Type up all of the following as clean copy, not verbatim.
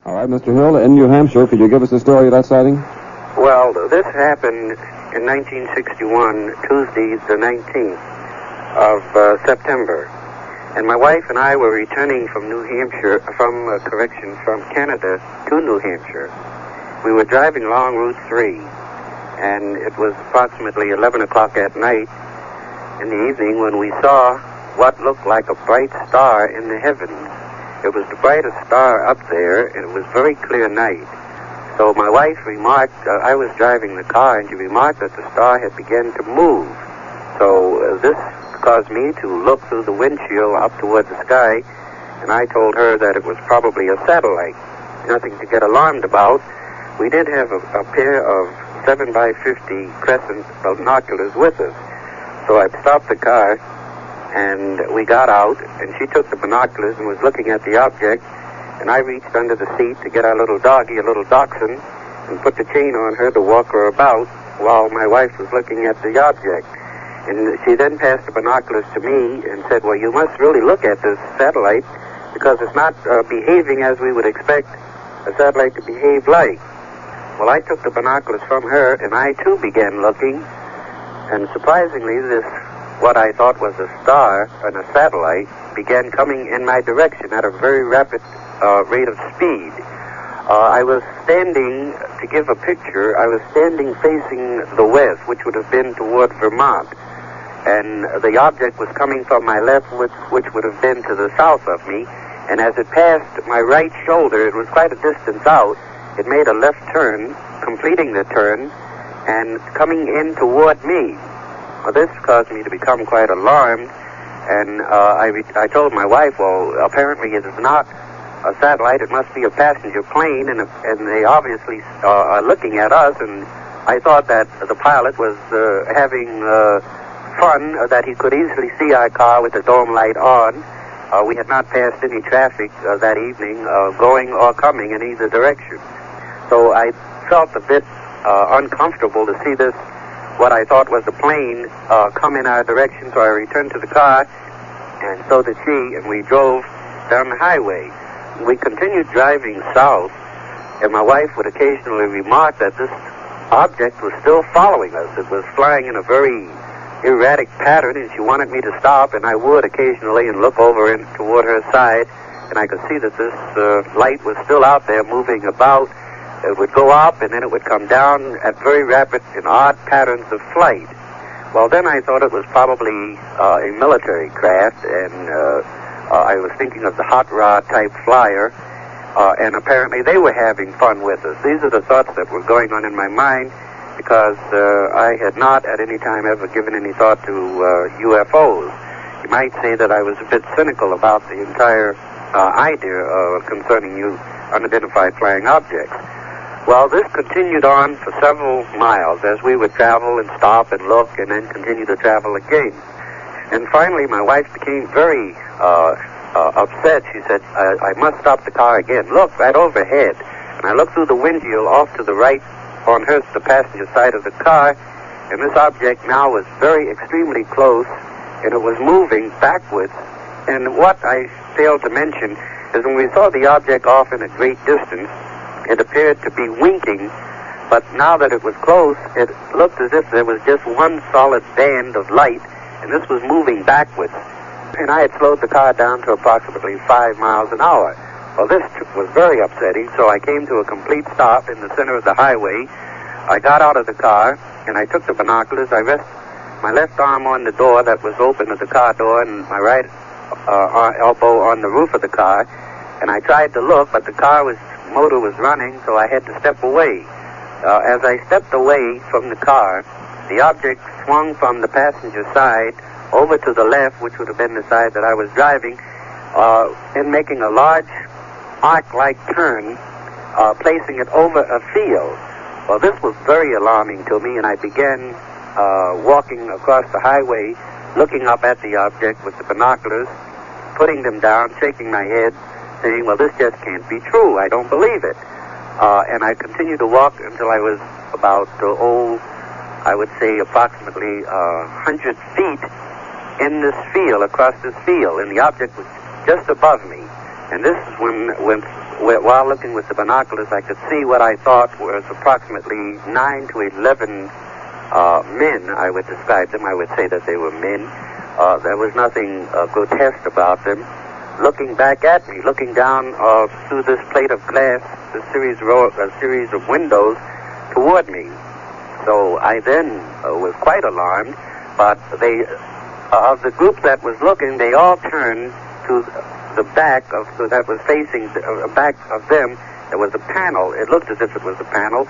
All right, Mr. Hill, in New Hampshire, could you give us the story of that sighting? Well, this happened in 1961, Tuesday, the 19th of September. And my wife and I were returning from from Canada to New Hampshire. We were driving along Route 3, and it was approximately 11 o'clock at night in the evening when we saw what looked like a bright star in the heavens. It was the brightest star up there, and it was very clear night. So my wife remarked, I was driving the car, and she remarked that the star had begun to move. So this caused me to look through the windshield up toward the sky, and I told her that it was probably a satellite. Nothing to get alarmed about. We did have a pair of 7x50 crescent binoculars with us. So I stopped the car, and we got out, and she took the binoculars and was looking at the object, and I reached under the seat to get our little doggie, a little dachshund, and put the chain on her to walk her about while my wife was looking at the object. And she then passed the binoculars to me and said, well, you must really look at this satellite because it's not behaving as we would expect a satellite to behave like. Well, I took the binoculars from her, and I, too, began looking. And surprisingly, this, what I thought was a star and a satellite, began coming in my direction at a very rapid rate of speed. I was standing, to give a picture, I was standing facing the west, which would have been toward Vermont. And the object was coming from my left, which would have been to the south of me. And as it passed my right shoulder, it was quite a distance out, it made a left turn, completing the turn, and coming in toward me. Well, this caused me to become quite alarmed, and I told my wife, well, apparently it is not a satellite, it must be a passenger plane, and they obviously are looking at us, and I thought that the pilot was having fun, that he could easily see our car with the dome light on. We had not passed any traffic that evening, going or coming in either direction. So I felt a bit uncomfortable to see this, what I thought was a plane, come in our direction, so I returned to the car, and so did she, and we drove down the highway. We continued driving south, and my wife would occasionally remark that this object was still following us. It was flying in a very erratic pattern, and she wanted me to stop, and I would occasionally and look over and toward her side, and I could see that this light was still out there moving about. It would go up, and then it would come down at very rapid and odd patterns of flight. Well, then I thought it was probably a military craft, and I was thinking of the hot rod type flyer, and apparently they were having fun with us. These are the thoughts that were going on in my mind, because I had not at any time ever given any thought to UFOs. You might say that I was a bit cynical about the entire idea concerning unidentified flying objects. Well, this continued on for several miles as we would travel and stop and look and then continue to travel again. And finally, my wife became very upset. She said, I must stop the car again. Look, right overhead. And I looked through the windshield off to the right on the passenger side of the car, and this object now was very extremely close, and it was moving backwards. And what I failed to mention is when we saw the object off in a great distance, it appeared to be winking, but now that it was close, it looked as if there was just one solid band of light, and this was moving backwards. And I had slowed the car down to approximately 5 miles an hour. Well, this was very upsetting, so I came to a complete stop in the center of the highway. I got out of the car, and I took the binoculars. I rested my left arm on the door that was open of the car door, and my right elbow on the roof of the car, and I tried to look, but the motor was running, so I had to step away. As I stepped away from the car, the object swung from the passenger side over to the left, which would have been the side that I was driving, and making a large arc-like turn, placing it over a field. Well, this was very alarming to me, and I began walking across the highway, looking up at the object with the binoculars, putting them down, shaking my head, saying, well, this just can't be true. I don't believe it. And I continued to walk until I was about, I would say approximately 100 feet in this field, across this field, and the object was just above me. And this is when while looking with the binoculars, I could see what I thought was approximately 9 to 11 men. I would describe them. I would say that they were men. There was nothing grotesque about them. Looking back at me, looking down through this plate of glass, a series of windows toward me. So I then was quite alarmed, but of the group that was looking, they all turned to the back so that was facing the back of them. There was a panel. It looked as if it was a panel.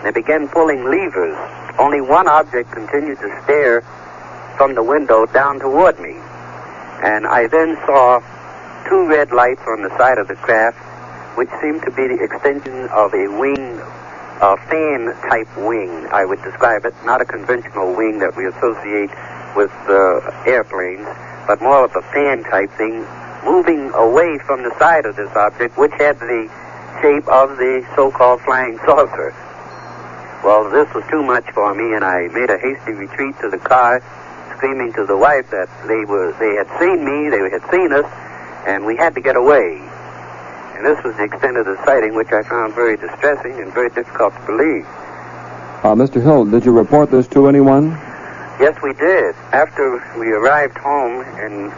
They began pulling levers. Only one object continued to stare from the window down toward me. And I then saw 2 red lights on the side of the craft, which seemed to be the extension of a wing, a fan-type wing, I would describe it. Not a conventional wing that we associate with airplanes, but more of a fan-type thing, moving away from the side of this object, which had the shape of the so-called flying saucer. Well, this was too much for me, and I made a hasty retreat to the car, screaming to the wife that they had seen me, they had seen us, and we had to get away. And this was the extent of the sighting, which I found very distressing and very difficult to believe. Mr. Hill, did you report this to anyone? Yes, we did. After we arrived home in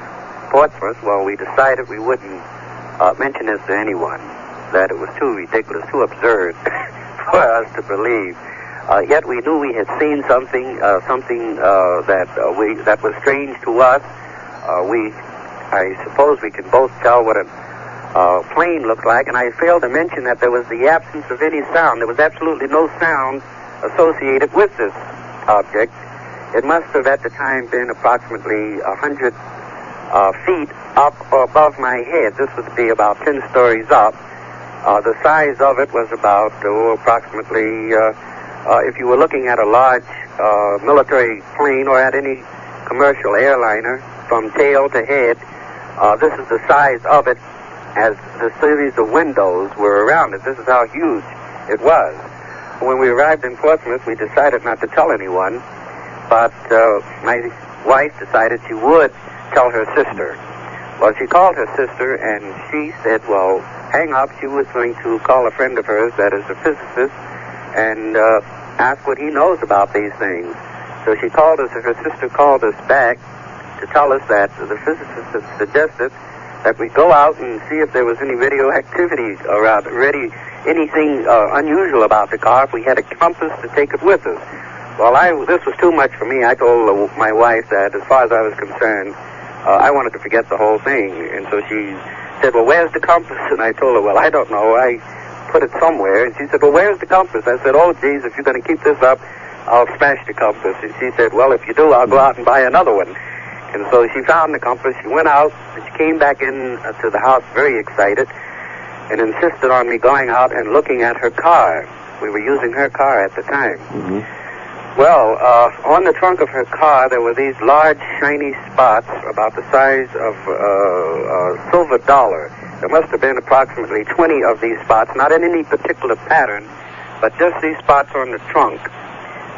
Portsmouth, well, we decided we wouldn't mention this to anyone, that it was too ridiculous, too absurd for us to believe. Yet we knew we had seen something that was strange to us. I suppose we can both tell what a plane looked like, and I failed to mention that there was the absence of any sound. There was absolutely no sound associated with this object. It must have at the time been approximately 100 feet up above my head. This would be about 10 stories up. The size of it was about approximately, if you were looking at a large military plane or at any commercial airliner, from tail to head, this is the size of it as the series of windows were around it. This is how huge it was. When we arrived in Portsmouth, we decided not to tell anyone, but my wife decided she would tell her sister. Well, she called her sister, and she said, well, hang up. She was going to call a friend of hers that is a physicist and ask what he knows about these things. So she called us, and her sister called us back to tell us that the physicist had suggested that we go out and see if there was any radioactivity around, anything unusual about the car, if we had a compass to take it with us. Well, this was too much for me. I told my wife that as far as I was concerned, I wanted to forget the whole thing. And so she said, well, where's the compass? And I told her, well, I don't know. I put it somewhere. And she said, well, where's the compass? I said, oh, geez, if you're going to keep this up, I'll smash the compass. And she said, well, if you do, I'll go out and buy another one. And so she found the compass. She went out, and she came back in to the house very excited and insisted on me going out and looking at her car. We were using her car at the time. Mm-hmm. Well, on the trunk of her car, there were these large, shiny spots about the size of a silver dollar. There must have been approximately 20 of these spots, not in any particular pattern, but just these spots on the trunk.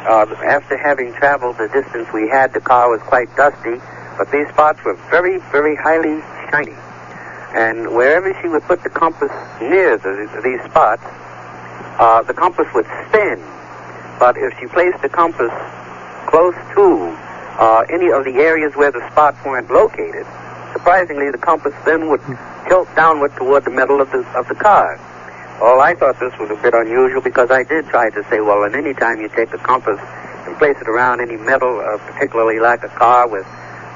After having traveled the distance we had, the car was quite dusty, but these spots were very, very highly shiny. And wherever she would put the compass near these spots, the compass would spin. But if she placed the compass close to any of the areas where the spots weren't located, surprisingly, the compass then would tilt downward toward the middle of the car. Well, I thought this was a bit unusual because I did try to say, well, and any time you take a compass and place it around any metal, particularly like a car with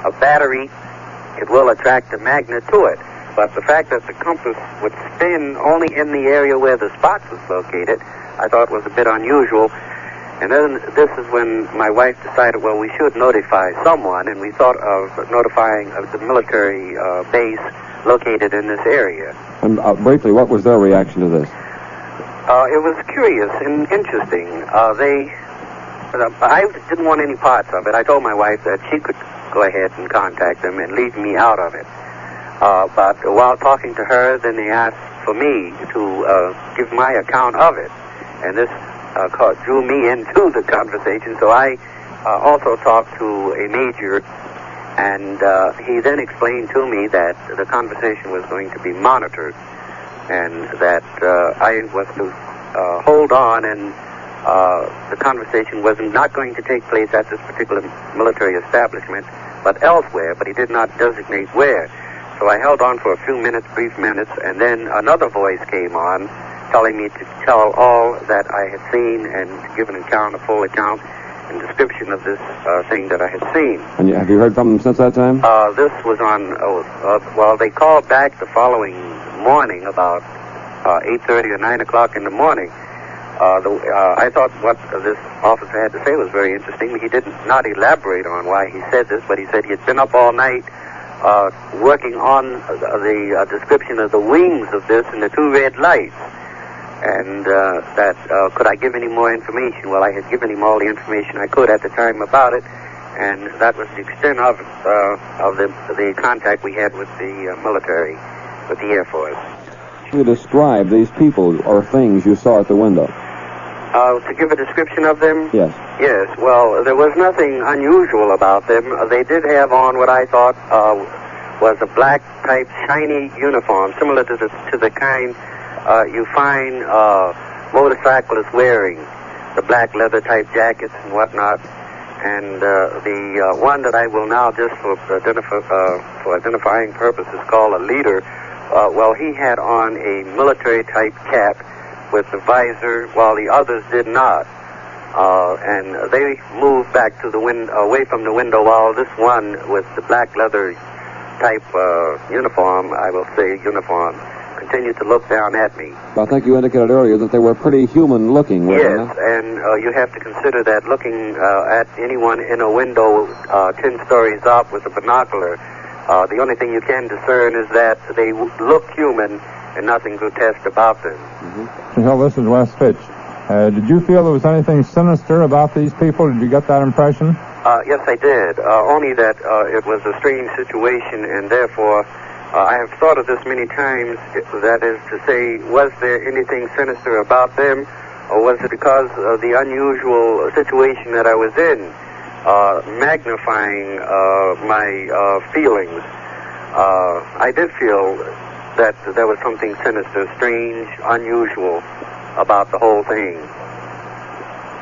a battery, it will attract a magnet to it. But the fact that the compass would spin only in the area where the spots was located, I thought was a bit unusual. And then this is when my wife decided, well, we should notify someone, and we thought of notifying the military base located in this area. And briefly, what was their reaction to this? It was curious and interesting. I didn't want any parts of it. I told my wife that she could go ahead and contact them and leave me out of it. But while talking to her, then they asked for me to give my account of it. And this drew me into the conversation, so I also talked to a major, and he then explained to me that the conversation was going to be monitored. and that I was to hold on, and the conversation was not going to take place at this particular military establishment, but elsewhere, but he did not designate where. So I held on for a few minutes, brief minutes, and then another voice came on telling me to tell all that I had seen and to give an account, a full account and description of this thing that I had seen. And have you heard from them since that time? This was on, well, they called back the following morning about 8:30 or 9 o'clock in the morning. I thought what this officer had to say was very interesting. He did not elaborate on why he said this, but he said he had been up all night working on the description of the wings of this and the two red lights. And that could I give any more information? Well, I had given him all the information I could at the time about it, and that was the extent of the contact we had with the military, with the Air Force. You describe these people or things you saw at the window. To give a description of them? Yes. Yes, well, there was nothing unusual about them. They did have on what I thought was a black type shiny uniform, similar to the kind you find motorcyclists wearing, the black leather type jackets and whatnot. And the one that I will now, just for identifying purposes, call a leader, well, he had on a military type cap with the visor, while the others did not. And they moved back to the away from the window, while this one with the black leather type uniform, I will say uniform, continued to look down at me. I think you indicated earlier that they were pretty human looking, weren't they? Yes, and you have to consider that looking at anyone in a window 10 stories up with a binocular, the only thing you can discern is that they look human and nothing grotesque about them. Mr. Hill, this is Wes Fitch. Did you feel there was anything sinister about these people? Did you get that impression? Yes, I did. Only that it was a strange situation, and therefore I have thought of this many times. That is to say, was there anything sinister about them, or was it because of the unusual situation that I was in, magnifying my feelings? I did feel that there was something sinister, strange, unusual about the whole thing.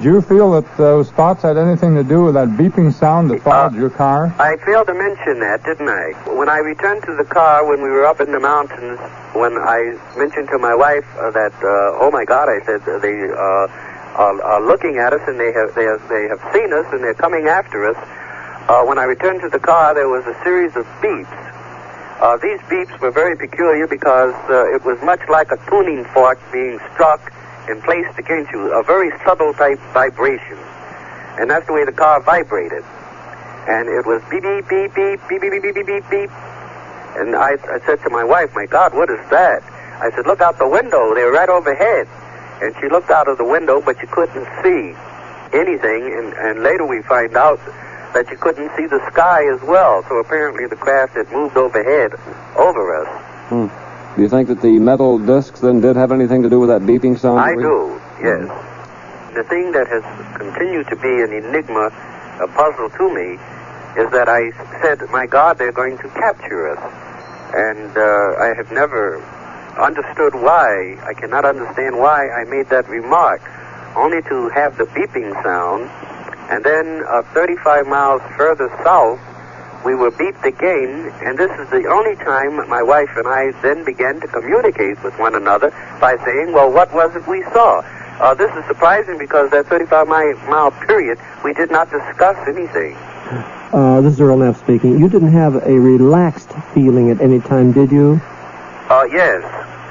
Do you feel that those thoughts had anything to do with that beeping sound that followed your car? I failed to mention that, didn't I? When I returned to the car, when we were up in the mountains, when I mentioned to my wife that, oh my God, I said, they are looking at us and they have seen us and they're coming after us. When I returned to the car, there was a series of beeps. These beeps were very peculiar because it was much like a tuning fork being struck and placed against you, a very subtle type vibration. And that's the way the car vibrated. And it was beep, beep, beep, beep, beep, beep, beep, beep, beep, beep, beep. And I said to my wife, my God, what is that? I said, look out the window, they're right overhead. And she looked out of the window, but you couldn't see anything. And later we find out that you couldn't see the sky as well. So apparently the craft had moved overhead over us. Do you think that the metal discs then did have anything to do with that beeping sound? I do, yes. The thing that has continued to be an enigma, a puzzle to me, is that I said, my God, they're going to capture us. And I have never understood why. I cannot understand why I made that remark, only to have the beeping sound. And then 35 miles further south, we were beeped again, and this is the only time my wife and I then began to communicate with one another by saying, well, what was it we saw? This is surprising because that 35-mile period, we did not discuss anything. This is Earl Neff speaking. You didn't have a relaxed feeling at any time, did you? Yes.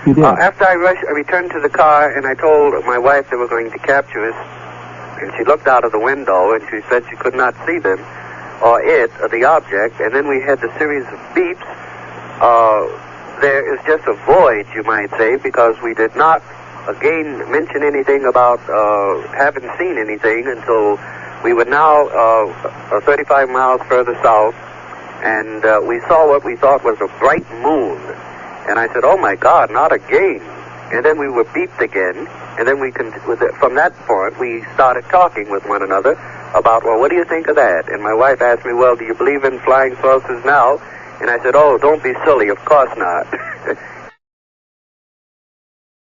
You did? After I returned to the car and I told my wife they were going to capture us, and she looked out of the window and she said she could not see them, or the object, and then we had the series of beeps. There is just a void, you might say, because we did not, again, mention anything about having seen anything until we were now 35 miles further south, and we saw what we thought was a bright moon. And I said, oh my God, not again. And then we were beeped again, and then from that point, we started talking with one another about, well, what do you think of that? And my wife asked me, well, do you believe in flying saucers now? And I said, oh, don't be silly, of course not.